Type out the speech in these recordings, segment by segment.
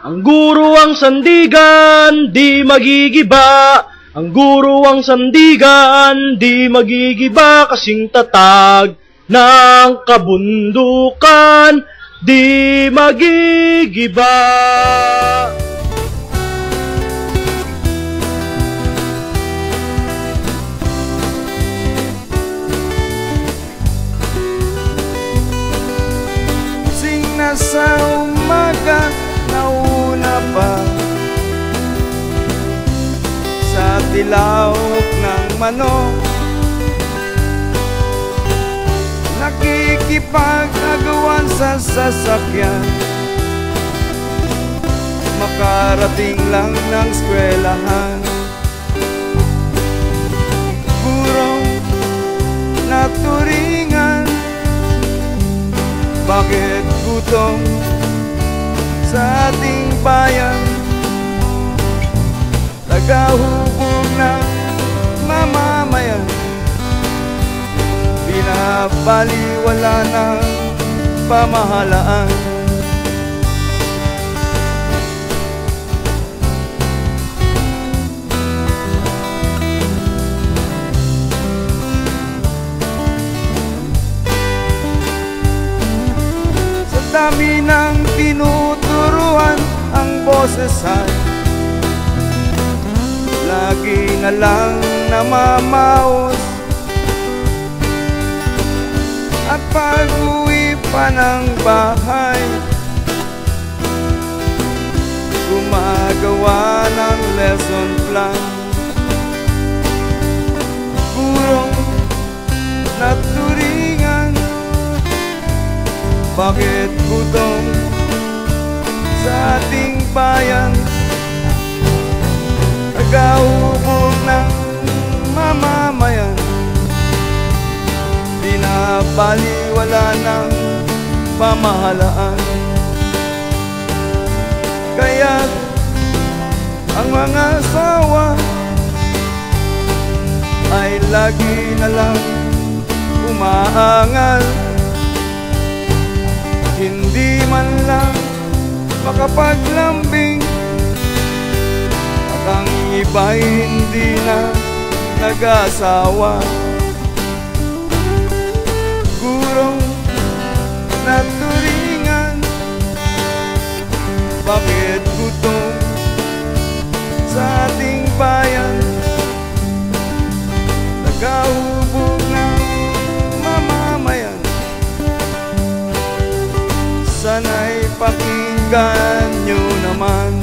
Ang guro ang sandigan, di magigiba. Ang guro ang sandigan, di magigiba. Kasing tatag ng kabundukan, di magigiba. Sing na sa umaga, nauna pa sa tilawok ng manok, nakikipag-agawan sa sasakyan, makarating lang ng eskwelahan. Gurong naturingan, bakit gutom sa ating bayan? Tagahubog ng mamamayan, binabaliwala ng pamahalaan. Sa dami ng tinuturuan, ang boses ay lagi na lang namamaos. At pag-uwi pa ng bahay, gumagawa ng lesson plan. Gurong naturingan, bakit gutom sa ating bayan? Tagahubog ng mamamayan, binabaliwala ng pamahalaan. Kaya ang mga asawa ay lagi na lang umaangal, hindi man lang makapaglambing. At ang iba'y hindi na nag-asawa. Gurong naturingan, bakit gutom sa ating bayan? Tagahubog ng mamamayan, sana'y pakinggan nyo naman.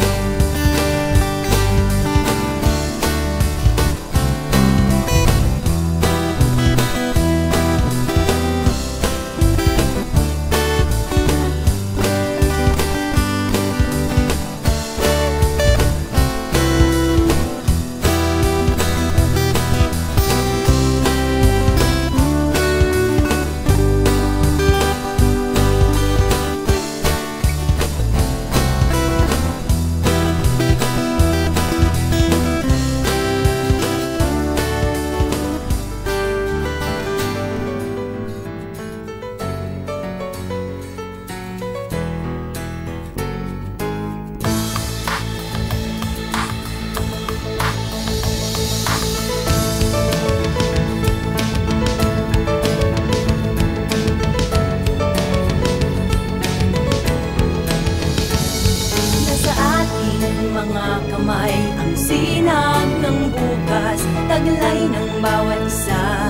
Ang sinag ng bukas, taglay ng bawat isa,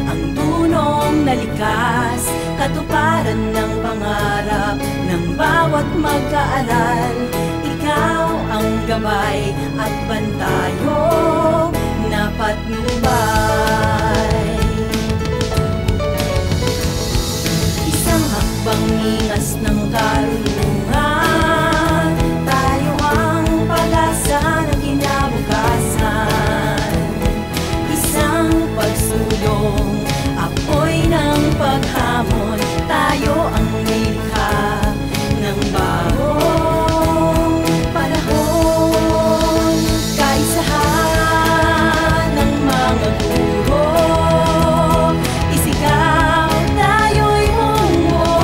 ang tunong na likas, katuparan ng pangarap ng bawat mag-aaral. Ikaw ang gabay at bantayo na patnubay. Isang hakbang ingas ng karunungan, tayo ang pag-asa ng kinabukasan. Isang pagsulong, apoy ng paghamon, tayo ang nilikha ng bagong panahon. Kaisahan ng mga guro, isigaw tayo'y bumuo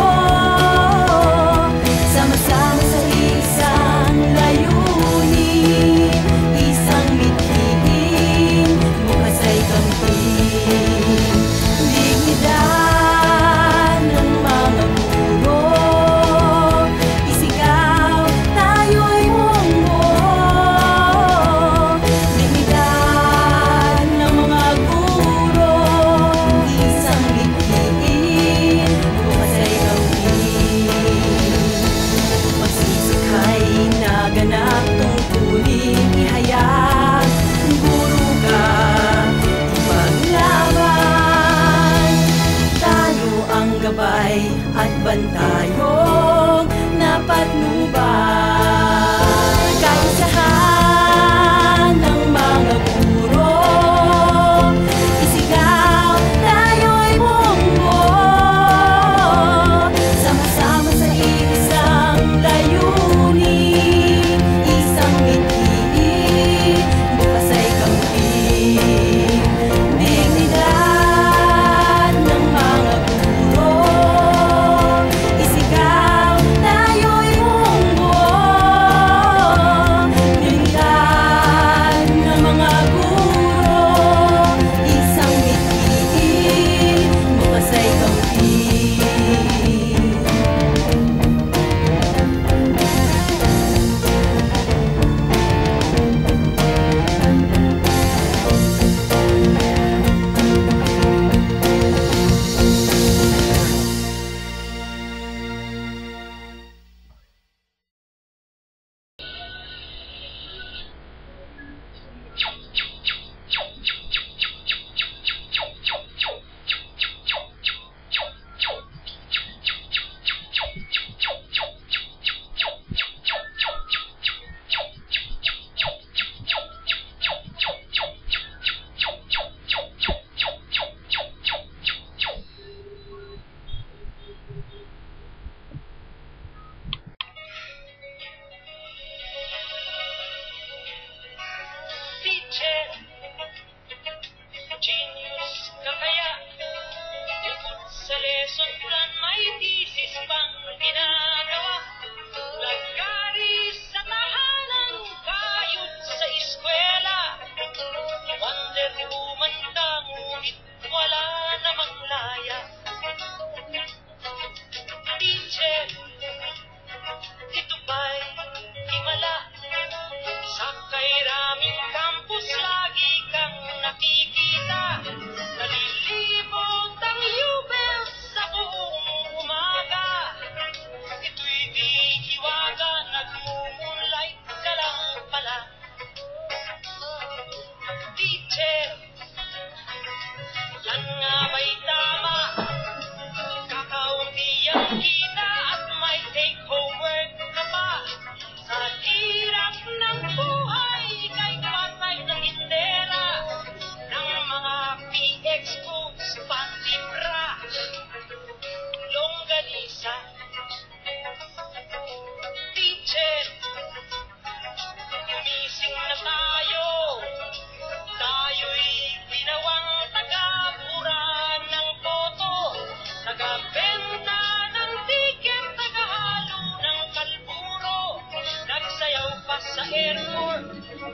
gobyerno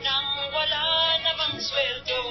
nang wala namang sweldo.